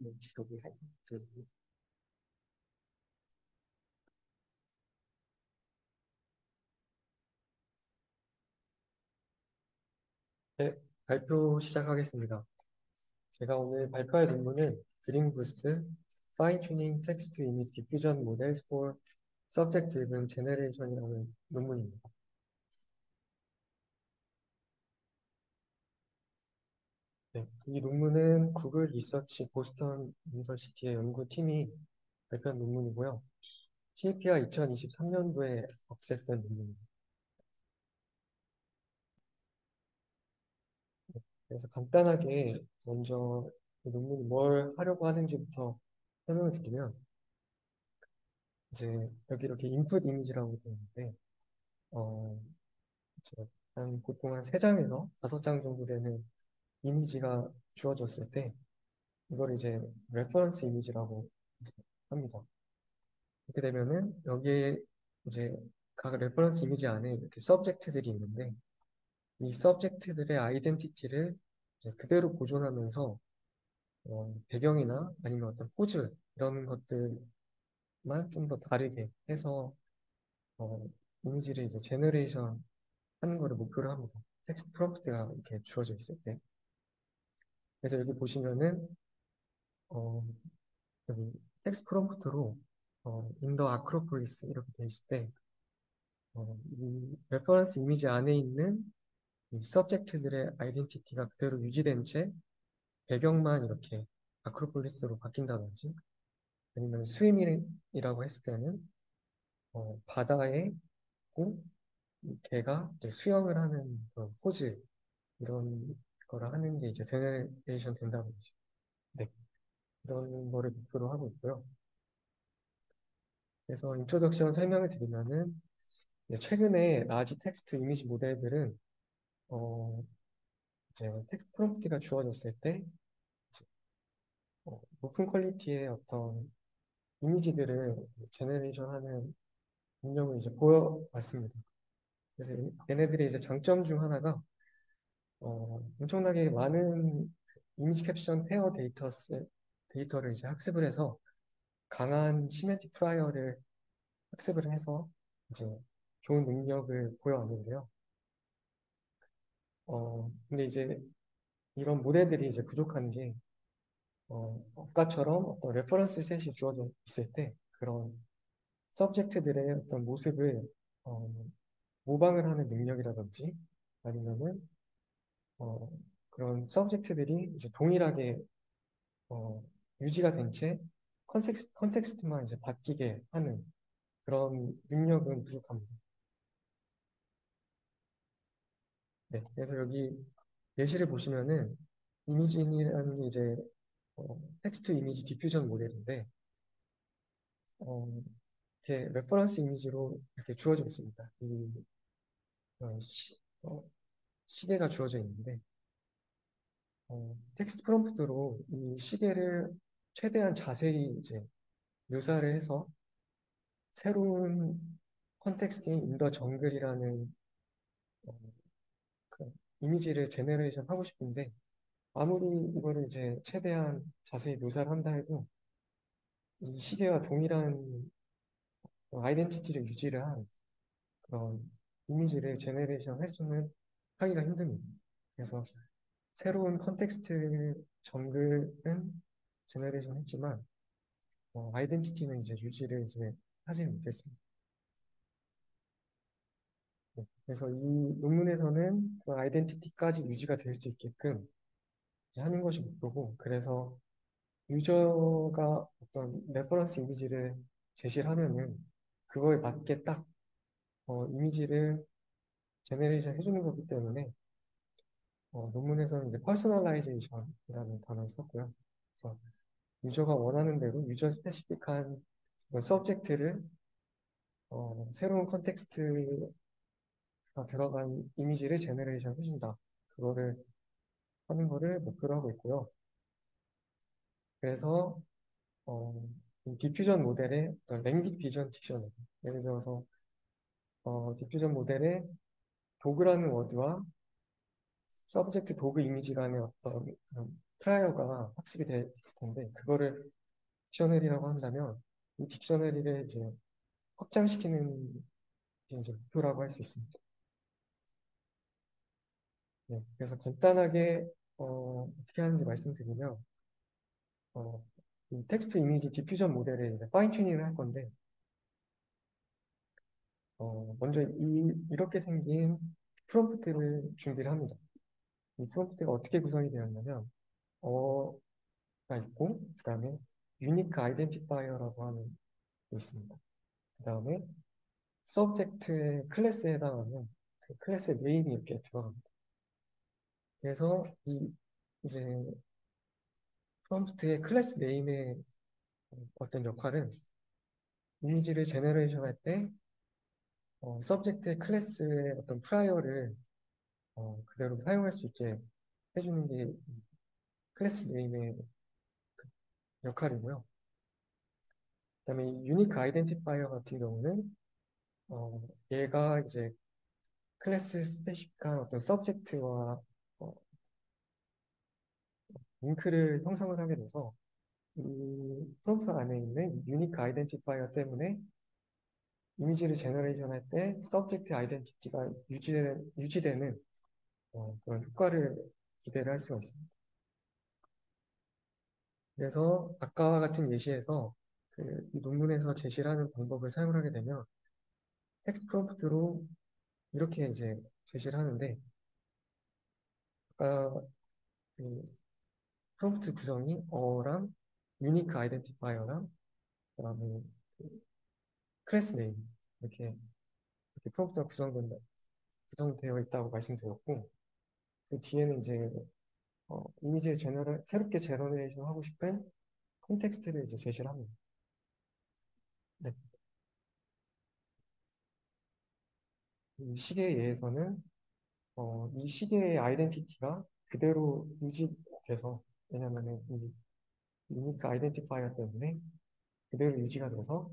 여기 네, 발표 시작하겠습니다. 제가 오늘 발표할 논문은 드림 부스트 Fine Tuning Text to Image Diffusion Models for Subject Driven Generation이라는 논문입니다. 네, 이 논문은 구글 리서치 보스턴 유니버시티의 연구팀이 발표한 논문이고요. CEP가 2023년도에 억셉된 논문입니다. 그래서 간단하게 먼저 이 논문이 뭘 하려고 하는지부터 설명을 드리면, 이제 여기 이렇게 인풋 이미지라고 되어 있는데, 어, 이제 보통 한 3장에서 5장 정도 되는 이미지가 주어졌을 때, 이걸 이제 레퍼런스 이미지라고 이제 합니다. 이렇게 되면은 여기에 이제 각 레퍼런스 이미지 안에 이렇게 서브젝트들이 있는데, 이 서브젝트들의 아이덴티티를 이제 그대로 보존하면서 배경이나 아니면 어떤 포즈 이런 것들만 좀 더 다르게 해서 어, 이미지를 이제 제너레이션 하는 거를 목표로 합니다. 텍스트 프롬프트가 이렇게 주어져 있을 때. 그래서 여기 보시면은 어, 여기 텍스트 프롬프트로 in the Acropolis 이렇게 돼 있을 때 이 레퍼런스 이미지 안에 있는 이 서브젝트들의 아이덴티티가 그대로 유지된 채 배경만 이렇게 아크로폴리스로 바뀐다든지 아니면 스위밍이라고 했을 때는 바다에 있고 걔가 이제 수영을 하는 그런 포즈 이런 거를 하는 게 이제 제너레이션 된다든지 네, 이런 거를 목표로 하고 있고요. 그래서 인트로덕션 설명을 드리면은 최근에 라지 텍스트 이미지 모델들은 어, 이제 텍스트 프롬프트가 주어졌을 때 높은 퀄리티의 어떤 이미지들을 제너레이션하는 능력을 이제 보여왔습니다. 그래서 얘네들의 이제 장점 중 하나가 엄청나게 많은 이미지 캡션 페어 데이터를 이제 학습을 해서 강한 시멘틱 프라이어를 학습을 해서 이제 좋은 능력을 보여왔는데요. 근데 이제 이런 모델들이 이제 부족한 게 아까처럼 어떤 레퍼런스 셋이 주어져 있을 때 그런 서브젝트들의 어떤 모습을 어, 모방을 하는 능력이라든지 아니면은 어, 그런 서브젝트들이 이제 동일하게 어, 유지가 된 채 컨텍스트만 이제 바뀌게 하는 그런 능력은 부족합니다. 네, 그래서 여기 예시를 보시면은 이미진이라는 게 이제 텍스트 이미지 디퓨전 모델인데 어, 이렇게 레퍼런스 이미지로 이렇게 주어져 있습니다. 이 어, 시, 어, 시계가 주어져 있는데 텍스트 프롬프트로 이 시계를 최대한 자세히 이제 묘사를 해서 새로운 컨텍스트인 인더 정글이라는 어, 그 이미지를 제너레이션 하고 싶은데 아무리 이거를 이제 최대한 자세히 묘사를 한다 해도 이 시계와 동일한 아이덴티티를 유지를 한 그런 이미지를 제너레이션 할 수는 하기가 힘듭니다. 그래서 새로운 컨텍스트 정글은 제너레이션 했지만 아이덴티티는 이제 유지를 이제 하지 못했습니다. 네. 그래서 이 논문에서는 그 아이덴티티까지 유지가 될 수 있게끔 이제 하는 것이 목표고, 그래서 유저가 어떤 레퍼런스 이미지를 제시를 하면은 그거에 맞게 딱 이미지를 제네레이션 해주는 거기 때문에 논문에서는 이제 퍼스널라이제이션이라는 단어를 썼고요. 그래서 유저가 원하는 대로 유저 스페시픽한 서브젝트를 새로운 컨텍스트가 들어간 이미지를 제너레이션 해준다. 그거를 하는 거를 목표로 하고 있고요. 그래서 이 디퓨전 모델의 어떤 랭귀 비전 딕셔너리 예를 들어서 디퓨전 모델의 도그라는 워드와 서브젝트 도그 이미지 간의 어떤 그런 프라이어가 학습이 돼 있을 텐데 그거를 딕셔너리라고 한다면 이 딕셔너리를 이제 확장시키는 게 이제 목표라고 할 수 있습니다. 네, 그래서 간단하게 어떻게 하는지 말씀드리면 어, 이 텍스트 이미지 디퓨전 모델을 이제 파인 튜닝을 할 건데 먼저 이렇게 생긴 프롬프트를 준비를 합니다. 이 프롬프트가 어떻게 구성이 되었냐면 어가 있고 그 다음에 유니크 아이덴티파이어라고 하는 게 있습니다. 그 다음에 서브젝트의 클래스에 해당하는 그 클래스의 네임이 이렇게 들어갑니다. 그래서 이제 프롬프트의 클래스 네임의 어떤 역할은 이미지를 제너레이션 할 때 서브젝트의 클래스의 어떤 프라이어를 그대로 사용할 수 있게 해주는 게 클래스 네임의 역할이고요. 그다음에 이 유니크 아이덴티파이어 같은 경우는 얘가 이제 클래스 스페시픽한 어떤 서브젝트와 링크를 형성을 하게 돼서 이 프롬프트 안에 있는 유니크 아이덴티파이어 때문에 이미지를 제너레이션 할 때 서브젝트 아이덴티티가 유지되는 그런 효과를 기대를 할 수가 있습니다. 그래서 아까와 같은 예시에서 이 논문에서 제시를 하는 방법을 사용을 하게 되면 텍스트 프롬프트로 이렇게 이제 제시를 하는데 아까 그 프롬프트 구성이 어랑 유니크 아이덴티파이어랑 그다음에 그 클래스 네임 이렇게 프롬프트가 구성되어 있다고 말씀드렸고 그 뒤에는 이제 이미지를 새롭게 제너레이션 하고 싶은 콘텍스트를 이제 제시를 합니다. 네. 이 시계에 의해서는 이 시계의 아이덴티티가 그대로 유지돼서 왜냐면은 이 유니크 아이덴티파이어 때문에 그대로 유지가 돼서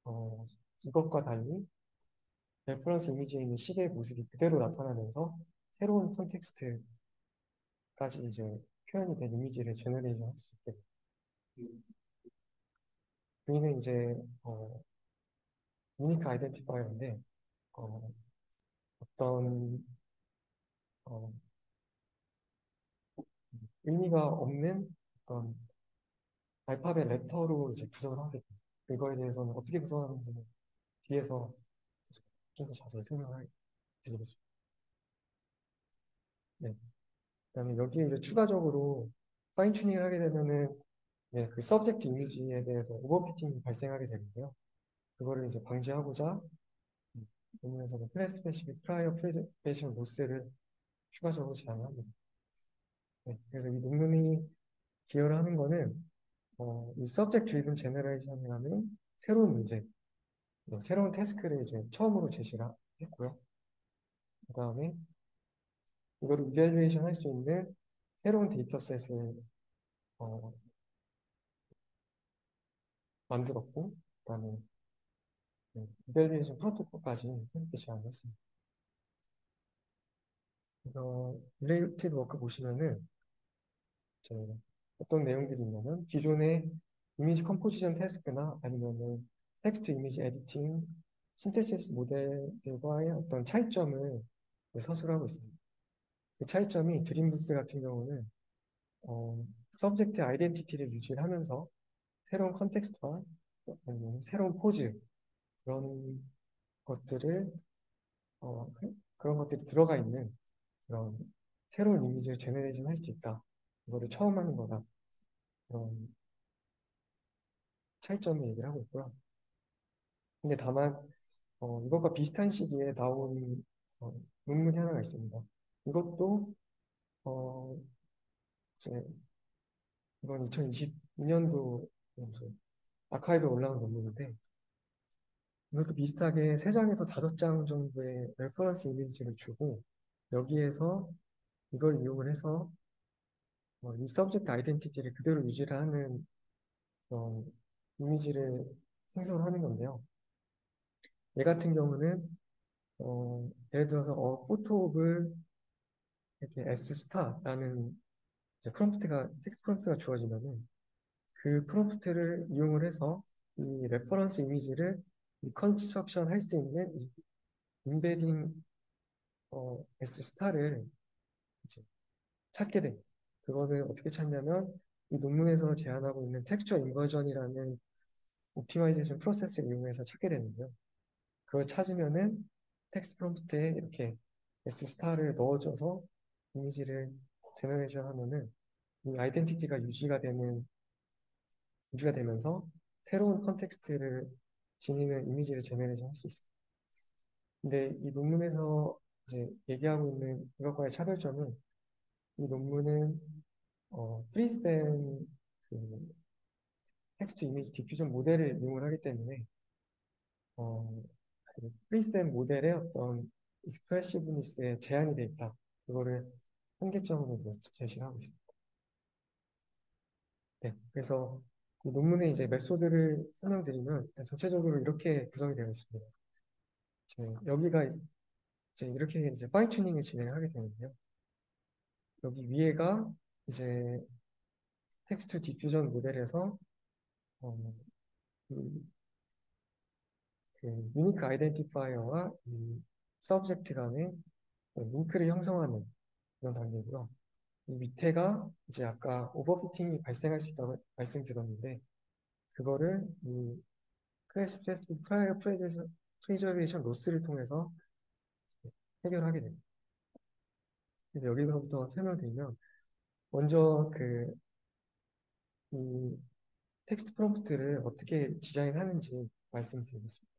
어, 이것과 달리 레퍼런스 이미지에 있는 시계의 모습이 그대로 나타나면서 새로운 콘텍스트까지 이제 표현이 된 이미지를 제너레이션 할 수 있게 됩니다. 여기는 이제 유니크 아이덴티파이어인데 어, 어떤 어, 의미가 없는 어떤 알파벳 레터로 이제 구성을 하게 됩니다. 이거에 대해서는 어떻게 구성하는지는 뒤에서 좀 더 자세히 설명을 드리겠습니다. 네. 그다음에 여기에 이제 추가적으로 파인 튜닝을 하게 되면은 네, 그 서브젝트 이미지에 대해서 오버피팅이 발생하게 되는데요. 그거를 이제 방지하고자 논문에서는 클래스 스페시픽 프라이어 프리젠테이션 로스를 추가적으로 제안합니다. 네, 그래서 이 논문이 기여를 하는 거는 이 Subject Driven Generation이라는 새로운 문제, 네, 새로운 태스크를 이제 처음으로 제시를 했고요. 그 다음에 이거를 이밸루에이션 할 수 있는 새로운 데이터셋을 어, 만들었고, 그 다음에 이밸루에이션 프로토콜까지 새롭게 제안했습니다. 릴레이티드 워크 보시면은 이제 어떤 내용들이 있냐면 기존의 이미지 컴포지션 태스크나 아니면은 텍스트 이미지 에디팅, 신테시스 모델들과의 어떤 차이점을 서술하고 있습니다. 그 차이점이 드림부스 같은 경우는 서브젝트 아이덴티티를 유지를 하면서 새로운 컨텍스트와 아니면 새로운 포즈 그런 것들을 어, 그런 것들이 들어가 있는 그런 새로운 이미지를 제너레이션 할 수 있다. 이거를 처음 하는 거다. 그런 차이점을 얘기를 하고 있고요. 근데 다만 이것과 비슷한 시기에 나온 어, 논문이 하나가 있습니다. 이것도 어, 이제 이건 2022년도 아카이브에 올라온 논문인데 이것도 비슷하게 3장에서 5장 정도의 레퍼런스 이미지를 주고 여기에서 이걸 이용을 해서 이 서브젝트 아이덴티티를 그대로 유지를 하는 어, 이미지를 생성하는 건데요. 얘 같은 경우는 예를 들어서 포토 오브 이렇게 S 스타라는 이제 프롬프트가 텍스트 프롬프트가 주어지면은 그 프롬프트를 이용을 해서 이 레퍼런스 이미지를 리컨스트럭션 할 수 있는 이 임베딩 S 스타를 이제 찾게 됩니다. 그거는 어떻게 찾냐면 이 논문에서 제안하고 있는 텍스처 인버전이라는 옵티마이제이션 프로세스를 이용해서 찾게 되는데요. 그걸 찾으면은 텍스트 프롬프트에 이렇게 S 스타를 넣어줘서 이미지를 제너레이션 하면은 이 아이덴티티가 유지가 되면서 새로운 컨텍스트를 지니는 이미지를 제너레이션 할 수 있습니다. 근데 이 논문에서 이제 얘기하고 있는 이것과의 차별점은 이 논문은 프리스된 그 텍스트 이미지 디퓨전 모델을 이용을 하기 때문에 그 프리스된 모델의 어떤 익스프레시브니스에 제한이 돼 있다. 그거를 한계점으로 이제 제시를 하고 있습니다. 네, 그래서 이 논문의 이제 메소드를 설명드리면 일단 전체적으로 이렇게 구성이 되어 있습니다. 여기가 이제 이렇게 이제 파인 튜닝을 진행하게 되는데요. 여기 위에가 이제 텍스트 디퓨전 모델에서 어, 그, 그 유니크 아이덴티파이어와 이 서브젝트 간의 링크를 형성하는 그런 단계고요. 이 밑에가 이제 아까 오버피팅이 발생할 수 있다고 말씀드렸는데 그거를 이 클래스 스페시픽 프라이어 프리저베이션 로스를 통해서 해결하게 됩니다. 근데 여기서부터 설명드리면 먼저 이 텍스트 프롬프트를 어떻게 디자인하는지 말씀드리겠습니다.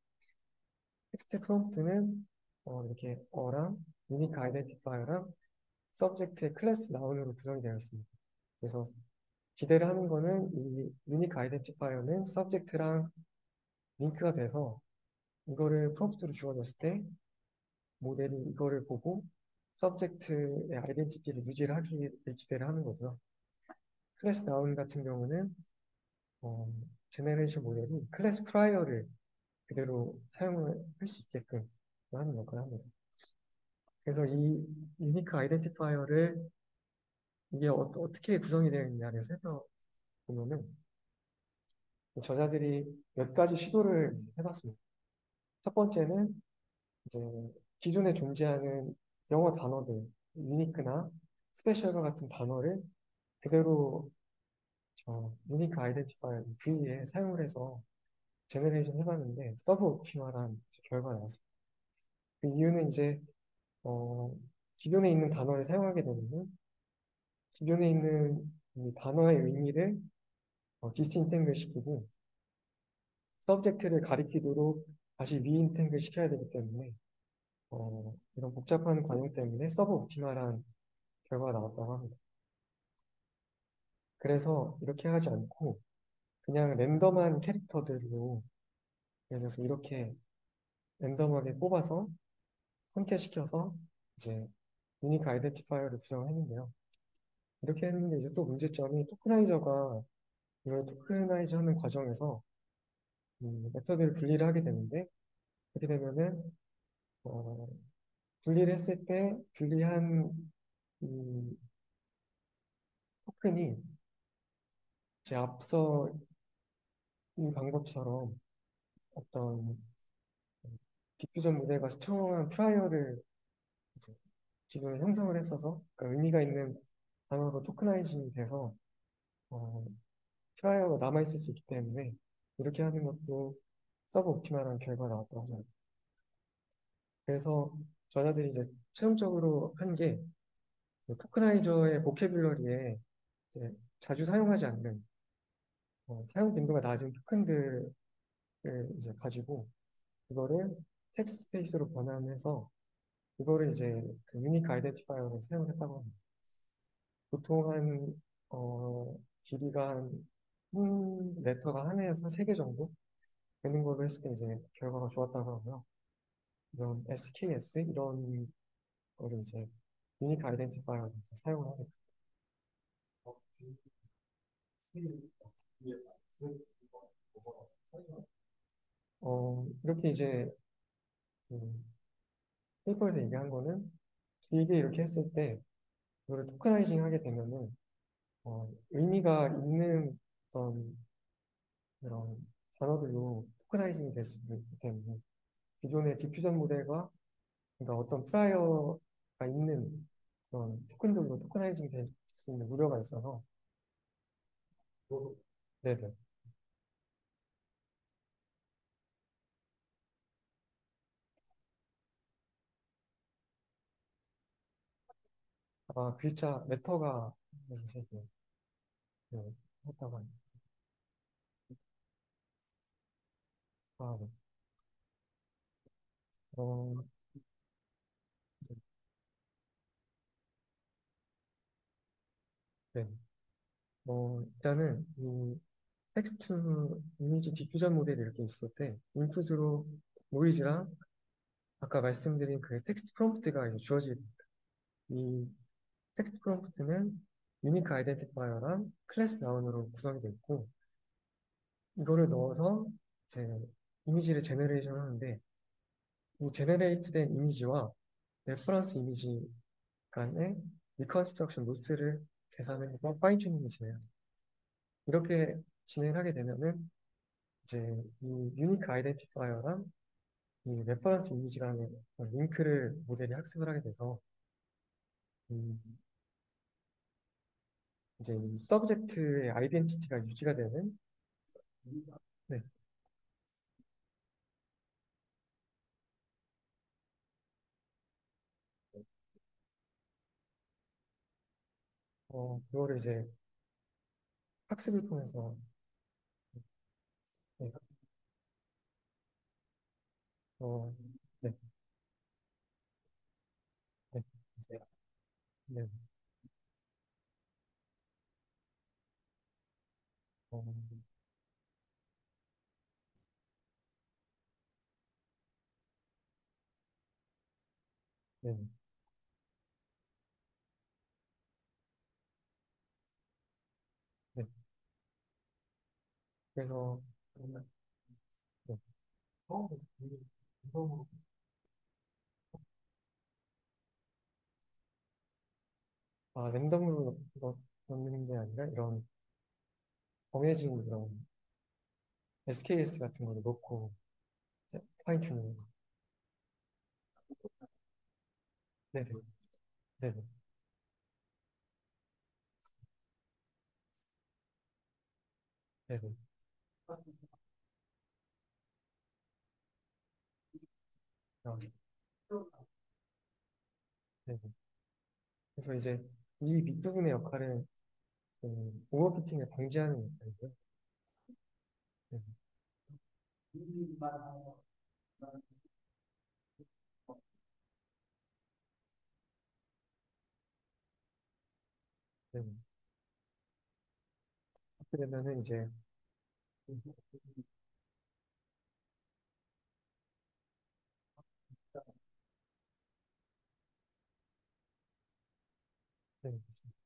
텍스트 프롬프트는 이렇게 어랑 유니크 아이덴티파이어랑 서브젝트의 클래스 나운으로 구성이 되어 있습니다. 그래서 기대를 하는 거는 이 유니크 아이덴티파이어는 서브젝트랑 링크가 돼서 이거를 프롬프트로 주어졌을 때 모델이 이거를 보고 서브젝트의 아이덴티티를 유지를 하기를 기대를 하는 거고요. 클래스 나운 같은 경우는 제네레이션 모델이 클래스 프라이어를 그대로 사용을 할 수 있게끔 하는 역할을 합니다. 그래서 이 유니크 아이덴티파이어를 이게 떻게 구성이 되어 있냐를 살펴보면은 저자들이 몇 가지 시도를 해봤습니다. 첫 번째는 이제 기존에 존재하는 영어 단어들, 유니크나 스페셜과 같은 단어를 그대로 유니크 아이덴티파이어 V에 사용을 해서 제너레이션 해봤는데 서브 옵티멀한 결과가 나왔습니다. 그 이유는 이제 어, 기존에 있는 단어를 사용하게 되면 기존에 있는 이 단어의 의미를 디스인탱글 시키고 서브젝트를 가리키도록 다시 리인탱글 시켜야 되기 때문에 이런 복잡한 과정 때문에 서브 옵티멀한 결과가 나왔다고 합니다. 그래서 이렇게 하지 않고 그냥 랜덤한 캐릭터들로 예를 들어서 이렇게 랜덤하게 뽑아서 손캐시켜서 이제 유니크 아이덴티파이어를 구성을 했는데요. 이렇게 했는데 이제 또 문제점이 토크나이저가 이걸 토크나이즈 하는 과정에서 메터드를 분리를 하게 되는데 그렇게 되면은 어, 분리를 했을 때 분리한 이 토큰이 이제 앞서 이 방법처럼 어떤 디퓨전 모델과 스트롱한 프라이어를 이제 기존에 형성을 했어서 그러니까 의미가 있는 단어로 토크나이징이 돼서 어, 프라이어가 남아있을 수 있기 때문에 이렇게 하는 것도 서브 옵티멀한 결과가 나왔다고 합니다. 그래서 저자들이 이제 최종적으로 한 게 토크나이저의 보캐뷸러리에 이제 자주 사용하지 않는 사용 빈도가 낮은 토큰들을 이제 가지고 이거를 텍스트 스페이스로 변환해서 이거를 이제 그 유니크 아이덴티파이어로 사용했다고 합니다. 보통 길이가 레터가 한 해에서 세 개 정도 되는 걸로 했을 때 이제 결과가 좋았다고 하고요. 이런 SKS 이런 거를 이제 유니크 아이덴티파이어로 사용을 하게 됩니다. 이렇게 이제 그 페이퍼에서 얘기한 거는 길게 이렇게 했을 때 이거를 토크나이징 하게 되면은 의미가 있는 어떤 그런 단어들로 토커나이징이 될 수도 있기 때문에 기존의 디퓨전 모델과 그러니까 어떤 프라이어가 있는 그런 토큰들로 토커나이징이 될 수 있는 우려가 있어서 네네. 글자 레터가 그래서 세 개. 네, 했다고 합니다. 네. 어, 네. 일단은 이 텍스트 이미지 디퓨전 모델이 이렇게 있을 때 인풋으로 노이즈랑 아까 말씀드린 그 텍스트 프롬프트가 이제 주어지게 됩니다. 이 텍스트 프롬프트는 유니크 아이덴티파이어랑 클래스 나운으로 구성이 되어 있고 이거를 넣어서 이제 이미지를 제너레이션 하는데 이 제너레이트 된 이미지와 레퍼런스 이미지 간의 리컨스트럭션 로스를 계산해서 파인 튜닝을 진행합니다. 이렇게 진행하게 되면은 이제 이 유니크 아이덴티파이어랑 이 레퍼런스 이미지 간의 어떤 링크를 모델이 학습을 하게 돼서 음, 이제 이 서브젝트의 아이덴티티가 유지가 되는 네, 그거를 이제 학습을 통해서 네, 어, 네, 네, 네, 네, 어, 네, 네. 그래서 네. 랜덤으로 넣는 게 아니라 이런 정해진 그런 SKS 같은 거를 넣고 이제 파인 튜닝. 네네, 네네, 네네, 아, 네네. 그래서 이제 이 밑부분의 역할은 오버피팅을 방지하는 역할이고요. 네네, 네네. 그렇게 되면은 이제 네, 맞습니다.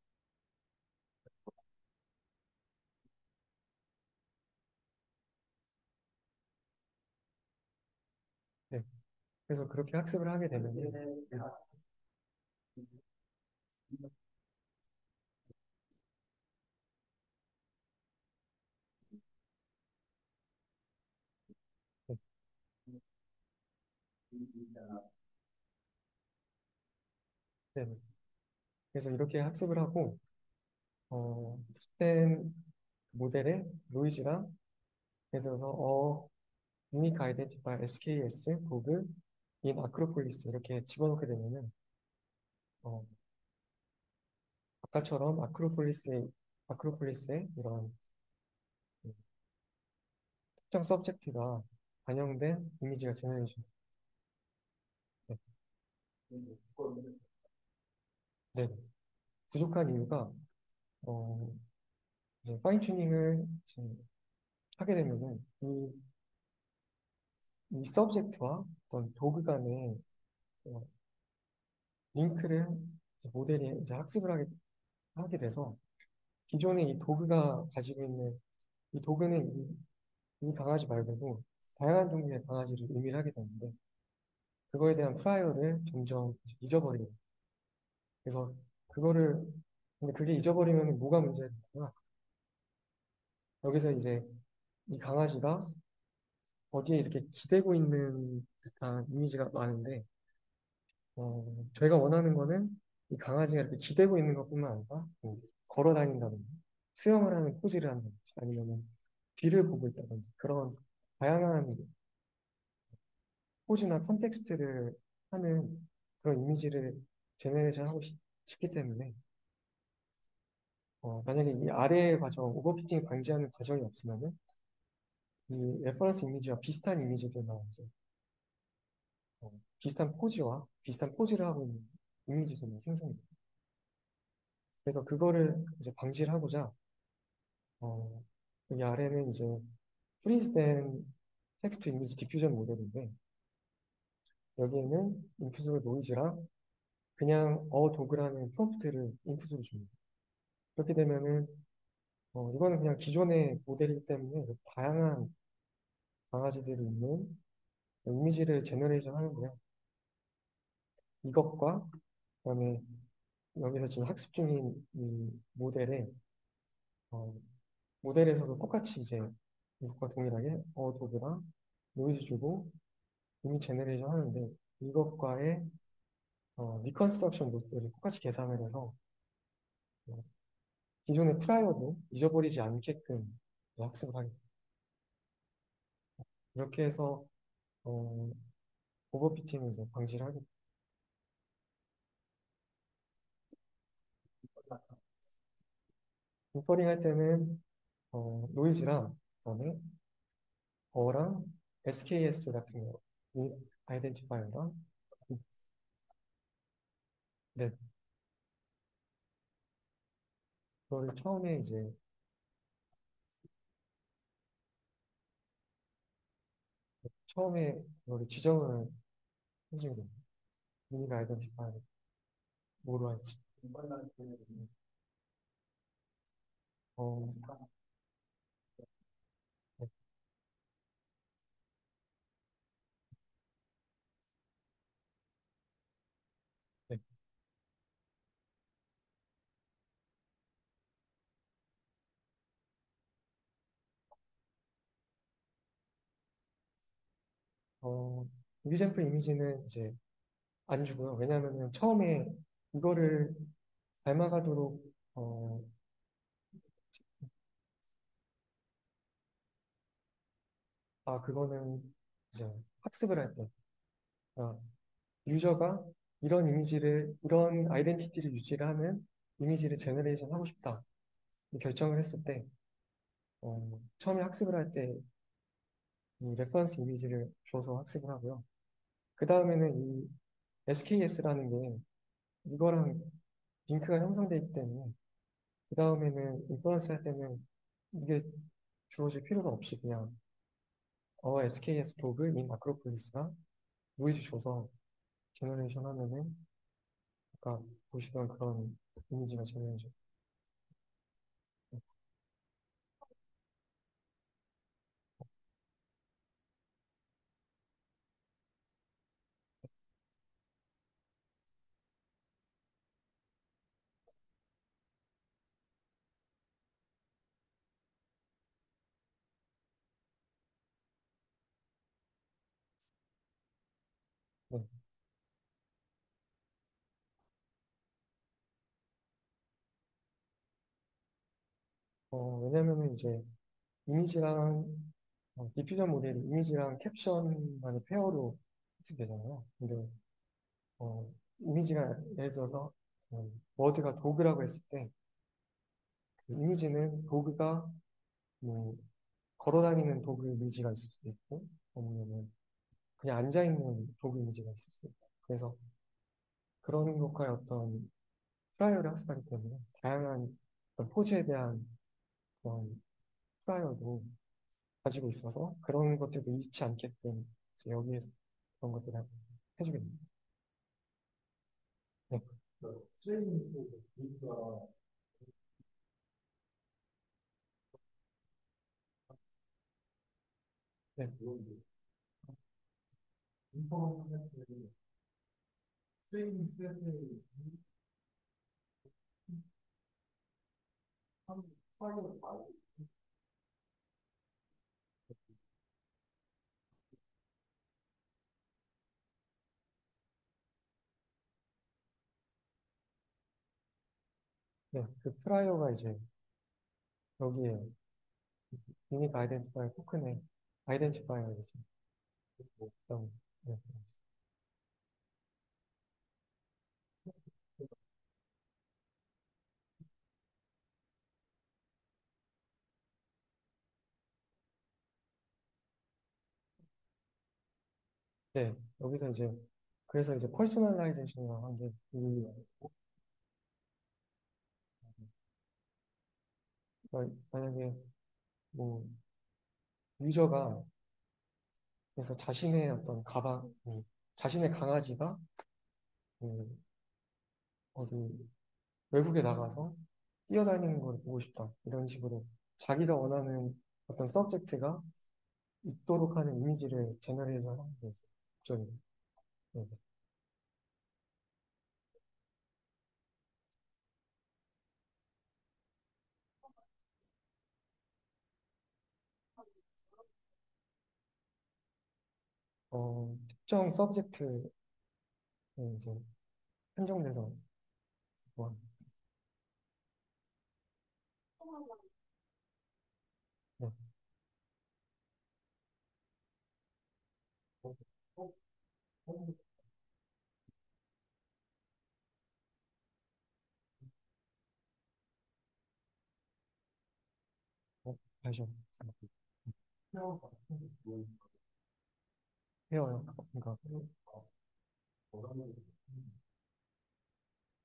네. 그래서 그렇게 학습을 하게 되면은 네, 네. 네. 그래서 이렇게 학습을 하고 스탠 모델의 노이즈랑 예를 들어서 유니크 아이덴티파이 SKS 도그 인 아크로폴리스 이렇게 집어넣게 되면은 어, 아까처럼 아크로폴리스의 이런 특정 서브젝트가 반영된 이미지가 제너레이션. 네. 네. 부족한 이유가 어, 이제 파인 튜닝을 하게 되면은 이 서브젝트와 어떤 도구 간의 어, 링크를 이제 모델이 이제 하게 돼서 기존의 이 도구가 가지고 있는 이 도구는 이 강아지 말고도 다양한 종류의 강아지를 의미를 하게 되는데 그거에 대한 프라이어를 점점 이제 잊어버리는 그래서 그거를 근데 그게 잊어버리면 뭐가 문제냐? 여기서 이제 이 강아지가 어디에 이렇게 기대고 있는 듯한 이미지가 많은데, 저희가 원하는 거는 이 강아지가 이렇게 기대고 있는 것뿐만 아니라, 뭐 걸어 다닌다든지, 수영을 하는 포즈를 한다든지, 아니면 뒤를 보고 있다든지, 그런 다양한 포즈나 컨텍스트를 하는 그런 이미지를 제너레이션 하고 싶기 때문에, 만약에 이 아래의 과정, 오버피팅 방지하는 과정이 없으면은, 이 레퍼런스 이미지와 비슷한 이미지들만 이제, 비슷한 포즈와 비슷한 포즈를 하고 있는 이미지들만 생성이 돼요. 그래서 그거를 이제 방지를 하고자, 어, 여기 아래는 이제 프리즈된 텍스트 이미지 디퓨전 모델인데, 여기에는 인풋으로 노이즈랑 그냥 도그라는 프롬프트를 인풋으로 줍니다. 그렇게 되면은, 이거는 그냥 기존의 모델이기 때문에 다양한 강아지들이 있는 이미지를 제너레이션 하는데요. 이것과 그다음에 여기서 지금 학습 중인 이 어, 모델에서도 똑같이 이제 이것과 동일하게 도그랑 노이즈 주고 이미 제너레이션 하는데 이것과의 리컨스트럭션 노트를 똑같이 계산을 해서 어, 기존의 프라이어도 잊어버리지 않게끔 이제 학습을 하게 돼요. 이렇게 해서 어, 오버피팅을 이제 방지를 하게 돼요. 인퍼링 할 때는 노이즈랑 그다음에 어랑 SKS 같은 거 아이덴티파이어랑 네, 그거를 처음에 이제 그거를 지정을 해주게 됩니다. 유닉 아이덴티파이어 뭐로 할지. 어, 네, 네. 어, 위샘플 이미지는 이제 안 주고요. 왜냐하면 처음에 이거를 닮아가도록 그거는 이제 학습을 할 때, 아, 유저가 이런 아이덴티티를 유지를 하는 이미지를 제너레이션 하고 싶다 결정을 했을 때, 처음에 학습을 할 때 이 레퍼런스 이미지를 줘서 학습을 하고요. 그 다음에는 이 SKS라는 게 이거랑 링크가 형성되어 있기 때문에 그 다음에는 인퍼런스 할 때는 이게 주어질 필요가 없이 그냥 SKS 도구 인 아크로폴리스가 노이즈 줘서 제너레이션 하면은 아까 보시던 그런 이미지가 제너레이션. 네. 왜냐면은 이제 이미지랑 디퓨전 모델이 이미지랑 캡션만의 페어로 학습되잖아요. 근데 이미지가 예를 들어서 워드가 도그라고 했을 때 그 이미지는 도그가 뭐 걸어다니는 도구 이미지가 있을 수도 있고 아니면은 그냥 앉아있는 도구 이미지가 있을 수도 있고 그래서 그런 것과의 어떤 프라이어를 학습하기 때문에 다양한 어떤 포즈에 대한 그런 프라이어도 가지고 있어서 그런 것들도 잃지 않게끔 이제 여기에서 그런 것들을 해주게 됩니다. 네. 네. 네, 그 프라이어가 이제 여기에 유닉 아이덴티파이어 토큰에 아이덴티파이어가 이제 어떤 네, 네, 여기서 이제 그래서 이제 퍼스널라이제이션이라고 하는 게 만약에 뭐 유저가 그래서 자신의 어떤 자신의 강아지가 그 어디 외국에 나가서 뛰어다니는 걸 보고 싶다. 이런 식으로 자기가 원하는 어떤 서브젝트가 있도록 하는 이미지를 제너레이션 하는 게 있어요. 목적이. 네. 특정 서브젝트에 이제 한정돼서 뭐, 네. 다시 헤어요. 그러니까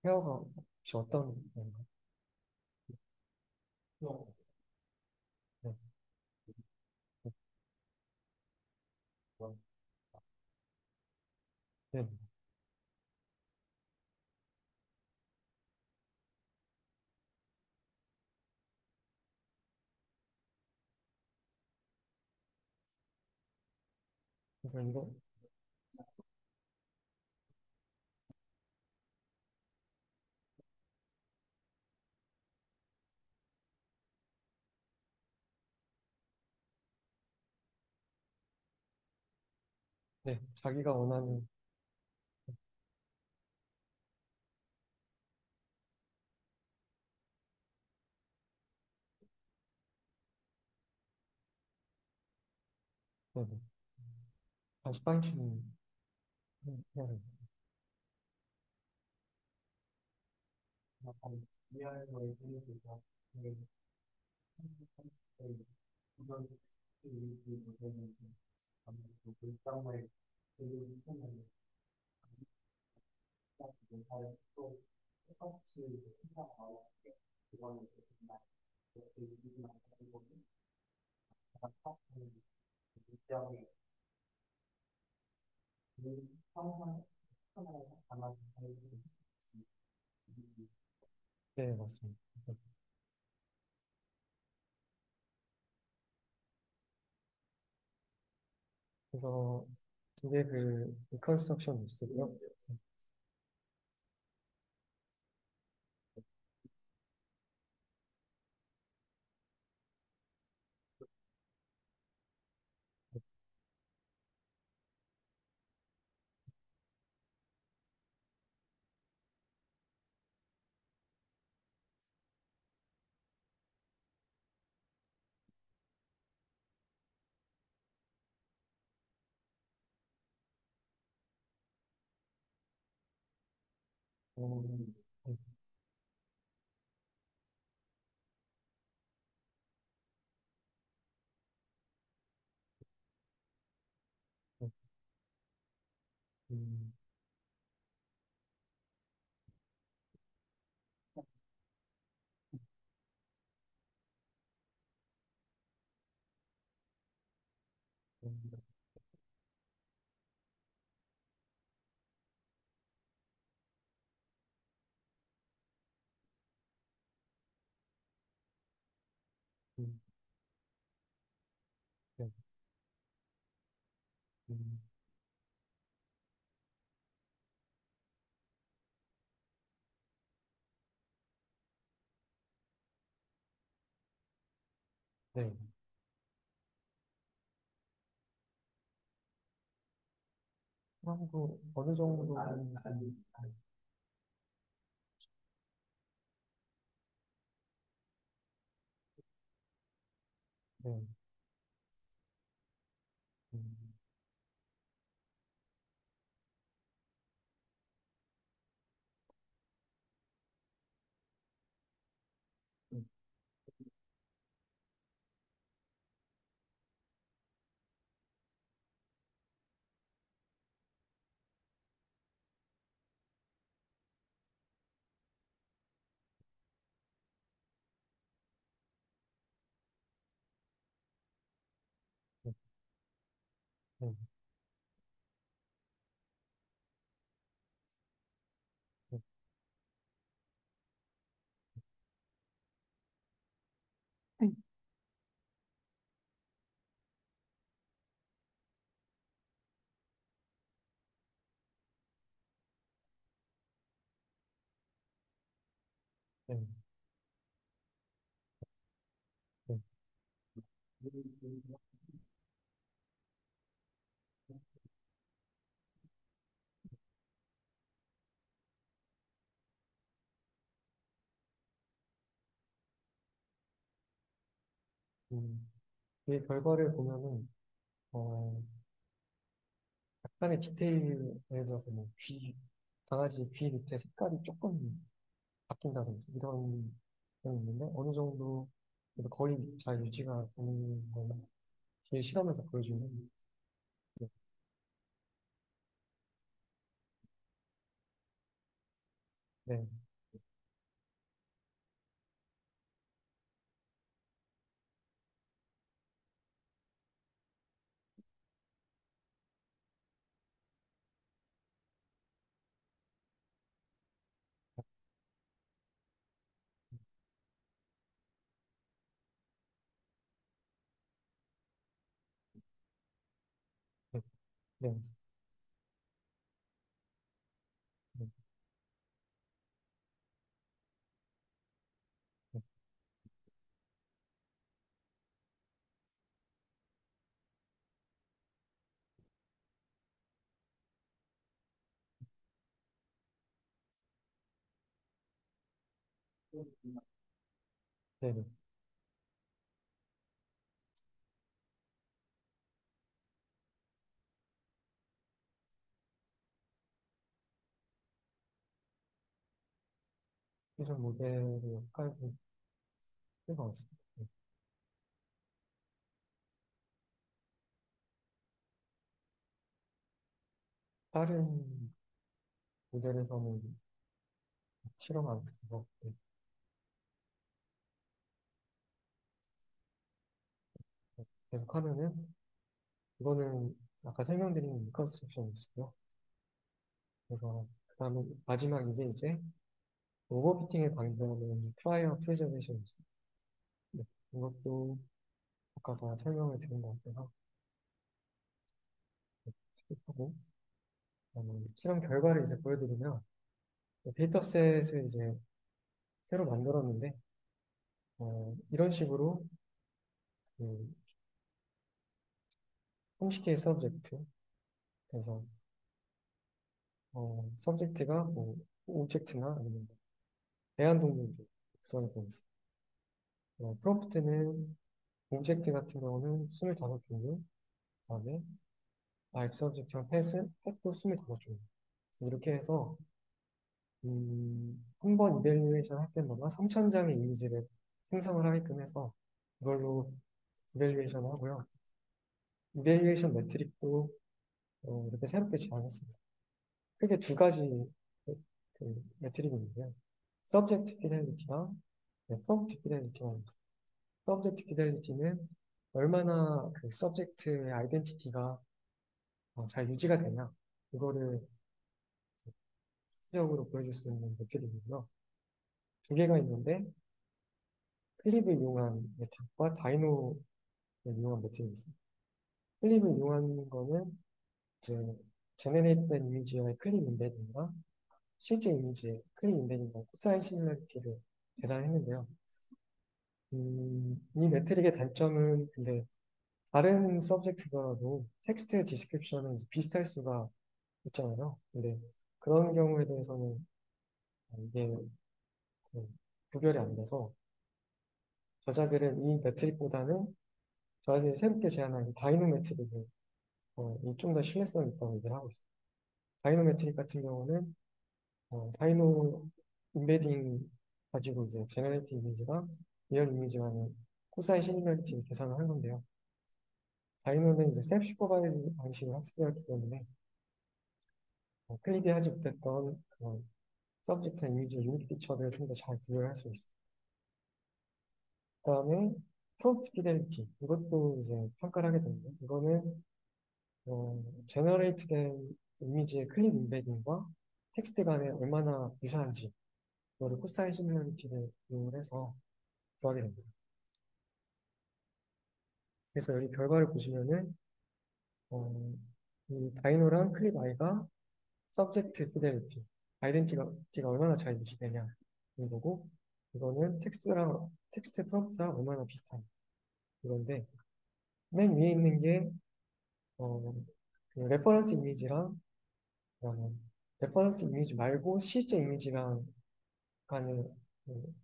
헤어가 혹시 어떤 건가요? 네. 네. 그래서 이거 네. 자기가 원하는 네. 네. 다시 파인튜닝 해야 돼요. 네, 맞습니다. 그래서 이게 그 리컨스트럭션 뉴스고요. 네, 네, 음, 음, 음, 네, 음, 네. 그럼도 어느 정도는, 네. 음, 음, 네. 네. 네. 네. 네. 음, 이 결과를 보면은, 어, 약간의 디테일, 예를 들어서 뭐 강아지 귀 밑에 색깔이 조금 바뀐다든지 이런 게 있는데, 어느 정도 그래도 거의 잘 유지가 되는 거는 제 실험에서 보여주는, 네. 네. 네. 네. 네. 네. 네. 네. 이런 모델을 깔고 필요가 없습니다. 네. 다른 모델에서는 실험 안 해서, 네. 계속하면은, 이거는 아까 설명드린 리컨스트럭션이 있어요. 그래서, 그 다음에 마지막 이게 이제 오버피팅을 방지하는 프라이어 프리저베이션이 있어요. 네. 이것도 아까 다 설명을 드린 것 같아서 스킵하고, 실험 결과를 이제 보여드리면, 데이터셋을 이제 새로 만들었는데, 이런 식으로 그 형식의 서브젝트, 그래서 서브젝트가 뭐 오브젝트나 아니면 대한동물들 구성이 되어 있습니다. 프롬프트는 오브젝트 같은 경우는 25종류, 그다음에 라이프 서브젝트랑 펫도 25종류. 그래서 이렇게 해서 한 번 이벨리에이션 할 때마다 3,000장의 이미지를 생성을 하게끔 해서 이걸로 이벨리에이션을 하고요. 이벨리에이션 매트릭도 이렇게 새롭게 제안했습니다. 크게 두 가지 매트릭이 있는데요. 서브젝트 피델리티랑 프롬프트 피델리티가 있습니다. 서브젝트 피델리티는 얼마나 그 서브젝트의 아이덴티티가 잘 유지가 되냐, 이거를 수적으로 보여줄 수 있는 매트릭이고요. 두 개가 있는데, 클립을 이용한 매트릭과 다이노를 이용한 매트릭이 있습니다. 클립을 이용한 거는 이제 제네레이트된 이미지의 클립 임베딩이랑 실제 이미지의 클립 임베딩과 코사인 시뮬러리티를 계산했는데요. 이 매트릭의 단점은 근데 다른 서브젝트더라도 텍스트 디스크립션은 이제 비슷할 수가 있잖아요. 근데 그런 경우에 대해서는 이게 그 구별이 안 돼서 저자들은 이 매트릭보다는 저자들이 새롭게 제안한 이 다이노 매트릭을 좀 더 신뢰성이 있다고 얘기를 하고 있어요. 다이노 매트릭 같은 경우는 다이노 인베딩 가지고 이제 제너레이티 이미지랑 리얼 이미지 간의 코사인 시뷸러리티를 계산을 한 건데요. 다이노는 이제 셀프 슈퍼바이즈 방식을 학습해왔기 때문에 클릭이 하지 못했던 그런 서브젝트 이미지 유닛 피처를 좀 더 잘 구별할 수 있어요. 그다음에 프롬프트 피델리티 이것도 이제 평가를 하게 되는데 이거는 제너레이트된 이미지의 클릭 인베딩과 텍스트 간에 얼마나 유사한지 이거를 코사인 시뷸러리티를 이용해서 구하게 됩니다. 그래서 여기 결과를 보시면은 어, 이 다이노랑 클릭 아이가 서브젝트 피델리티 아이덴티티가 얼마나 잘 유지되냐 이거고 이거는 텍스트 프롬프트랑 얼마나 비슷한 이건데 맨 위에 있는 게 어, 그 레퍼런스 이미지랑 그다음에 레퍼런스 이미지 말고 실제 이미지랑 간의 그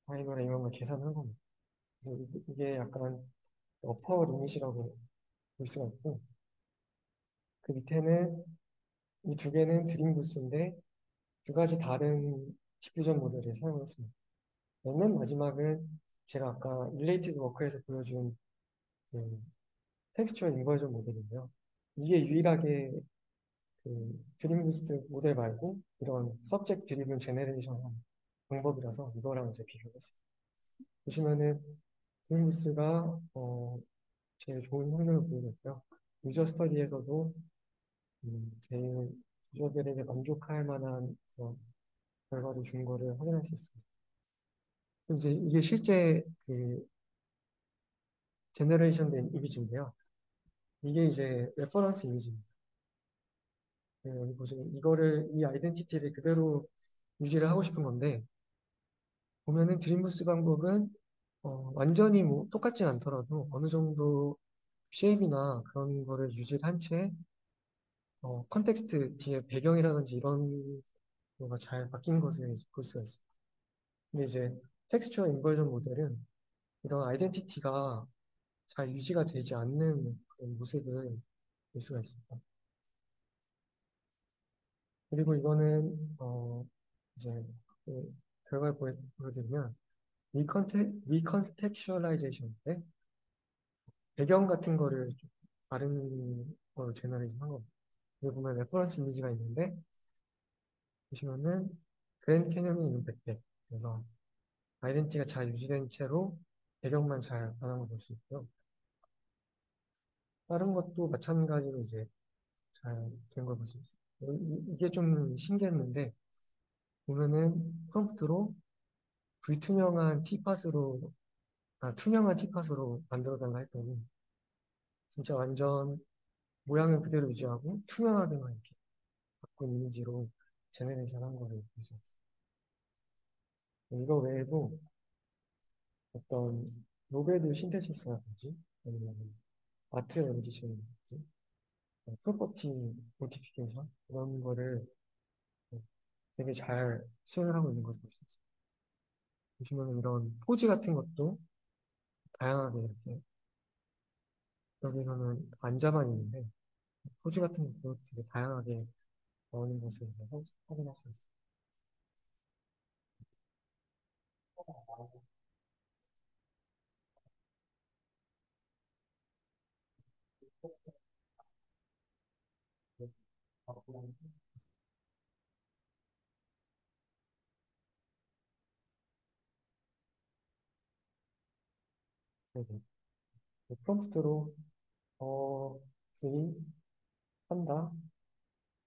다이노랑 이런 걸 계산한 겁니다. 그래서 이게 약간 어퍼 리밋이라고 볼 수가 있고 그 밑에는 이 두 개는 드림부스인데 두 가지 다른 디퓨전 모델을 사용했습니다. 맨 마지막은 제가 아까 릴레이티드 워크에서 보여준 그 텍스처 인버전 모델인데요. 이게 유일하게 그 드림부스트 모델 말고 이런 서브젝트 드리븐 제네레이션 방법이라서 이거랑 이제 비교를 했어요. 보시면은 드림부스가 제일 좋은 성능을 보이고 있고요. 유저 스터디에서도 제일 유저들에게 만족할 만한 그런 결과를 준 거를 확인할 수 있습니다. 이제 이게 실제 그 제너레이션 된 이미지인데요. 이게 이제 레퍼런스 이미지입니다. 네, 여기 보시면 이 아이덴티티를 그대로 유지를 하고 싶은 건데 보면은 드림부스 방법은 완전히 뭐 똑같진 않더라도 어느 정도 쉐입이나 그런 거를 유지를 한 채 컨텍스트 뒤에 배경이라든지 이런 거가 잘 바뀐 것을 이제 볼 수가 있습니다. 근데 이제 텍스처 인버전 모델은 이런 아이덴티티가 잘 유지가 되지 않는 그런 모습을 볼 수가 있습니다. 그리고 이거는 이제 그 결과를 보여드리면 리컨텍슈얼라이제이션인데 배경 같은 거를 좀 다른 거로 제너레이션 한 겁니다. 여기 보면 레퍼런스 이미지가 있는데 보시면은 그랜드 캐년이 있는 백백 그래서 아이덴티티가 잘 유지된 채로 배경만 잘 변한 걸 볼 수 있고요. 다른 것도 마찬가지로 이제 잘 된 걸 볼 수 있어요. 이게 좀 신기했는데 보면은 프롬프트로 불투명한 티팟으로 투명한 티팟으로 만들어 달라 했더니 진짜 완전 모양을 그대로 유지하고 투명하게만 이렇게 바꾼 이미지로 제네레이션 한 거를 볼 수 있어요. 이거 외에도 어떤 로베드 신테시스라든지 아니면 아트 렌지션이라든지 프로퍼티 모디피케이션 이런 거를 되게 잘 수행을 하고 있는 것을 볼 수 있어요. 보시면 이런 포즈 같은 것도 다양하게 이렇게 여기서는 앉아만 있는데 포즈 같은 것도 되게 다양하게 나오는 것을 이제 확인할 수 있어요. 네네. 프롬프트로 어, V 한다.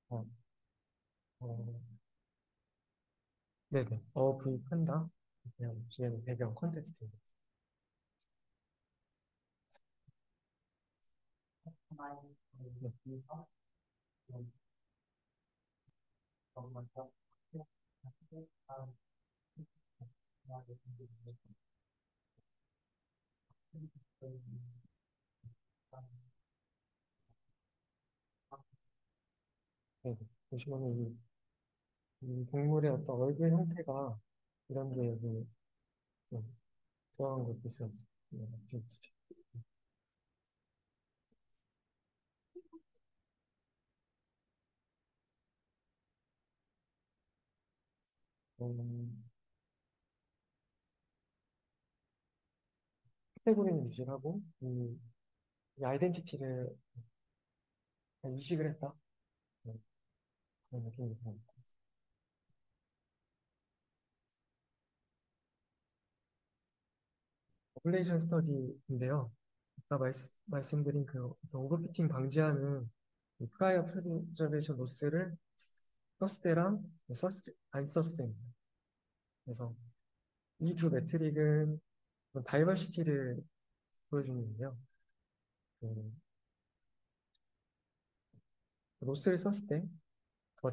어, 어, 네네. V 한다. 그냥 뒤에는 배경 컨텍스트. 네. 네, 보시면은 이 동물의 어떤 얼굴 형태가 이런 게 여기 좀 들어간 걸 볼 수 있어요. 네, 진짜. 음, 카테고리는 유지를 하고 이 아이덴티티를 이식을 했다. 네, 그런 느낌이 듭니다. population 스터디인데요. 아까 말씀드린 그 어떤 오버피팅 방지하는 프라이어 프리저베이션 로스를 썼을 때랑 안 썼을 때입니다. 그래서 이 두 매트릭은 다이버시티를 보여주는데요. 그 로스를 썼을 때 더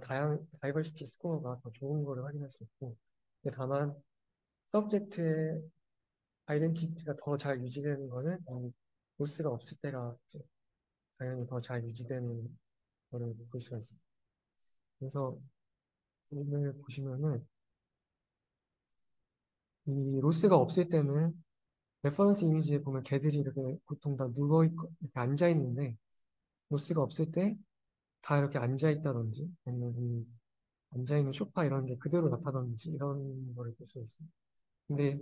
다이버시티 스코어가 더 좋은 거를 확인할 수 있고, 근데 다만 서브젝트의 아이덴티티가 더 잘 유지되는 거는 이 로스가 없을 때가 이제 당연히 더 잘 유지되는 거를 볼 수가 있습니다. 그래서 오늘 보시면은 이 로스가 없을 때는 레퍼런스 이미지에 보면 개들이 이렇게 보통 다 누워있고 이렇게 앉아있는데 로스가 없을 때 다 이렇게 앉아있다든지 아니면 이 앉아있는 소파 이런 게 그대로 나타나는지 이런 거를 볼 수 있어요. 근데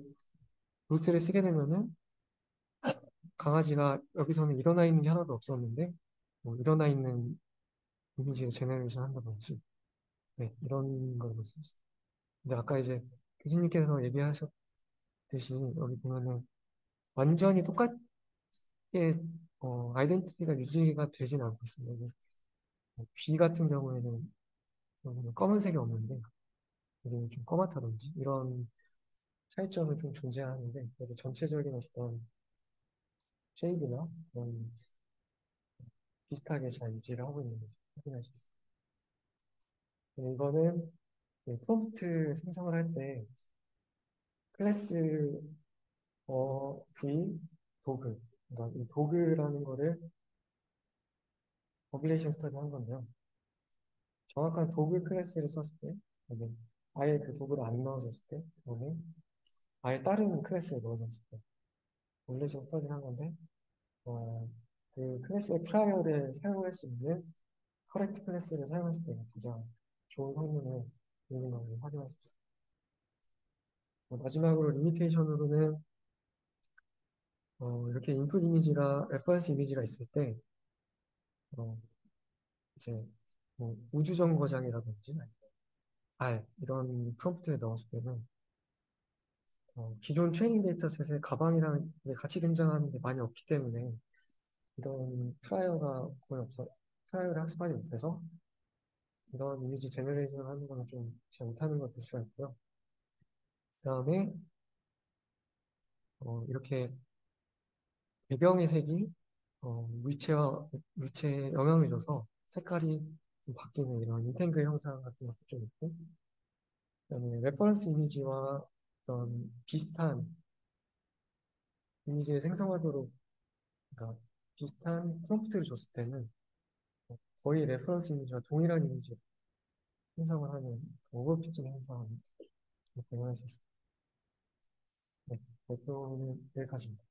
로스를 쓰게 되면은 강아지가 여기서는 일어나 있는 게 하나도 없었는데 뭐 일어나 있는 이미지를 제너레이션 한다든지 네, 이런 걸 볼 수 있어요. 근데 아까 이제 교수님께서 얘기하셨듯이 여기 보면은 완전히 똑같게 아이덴티티가 유지가 되진 않고 있습니다. 귀 같은 경우에는 여기는 검은색이 없는데 여기는 좀 검맣다든지 이런 차이점은 좀 존재하는데 그래도 전체적인 어떤 쉐입이나 그런 비슷하게 잘 유지를 하고 있는 것을 확인할 수 있습니다. 이거는 프롬프트 생성을 할 때 클래스 V 도그 그러니까 이 도그라는 거를 버비레이션 스터디 한 건데요. 정확한 도그 클래스를 썼을 때 여기 아예 그 도구를 안 넣어줬을 때 그다음에 아예 다른 클래스를 넣어줬을 때 버비레이션 스터디를 한 건데 그 클래스의 프라이어를 사용할 수 있는 커렉트 클래스를 사용했을 때 가장 좋은 성능을 있는 걸 확인할 수 있습니다. 마지막으로 리미테이션으로는 이렇게 인풋 이미지가 레퍼런스 이미지가 있을 때 어, 이제 뭐 우주 정거장이라든지 R 이런 프롬프트에 넣었을 때는 기존 트레이닝 데이터셋에 가방이랑 이게 같이 등장하는 게 많이 없기 때문에 이런 프라이어를 학습하지 못해서 이런 이미지 제너레이션 하는 거는 좀 잘 못하는 걸 볼 수가 있고요. 그 다음에 이렇게 배경의 색이 물체에 영향을 줘서 색깔이 좀 바뀌는 이런 인탱글 형상 같은 것도 좀 있고, 그다음에 레퍼런스 이미지와 어떤 비슷한 이미지를 생성하도록, 그러니까 비슷한 프롬프트를 줬을 때는 거의 레퍼런스 이미지와 동일한 이미지를 생성을 하는 오버피팅 현상을 발견할 수 있습니다. 네, 발표는 여기까지입니다.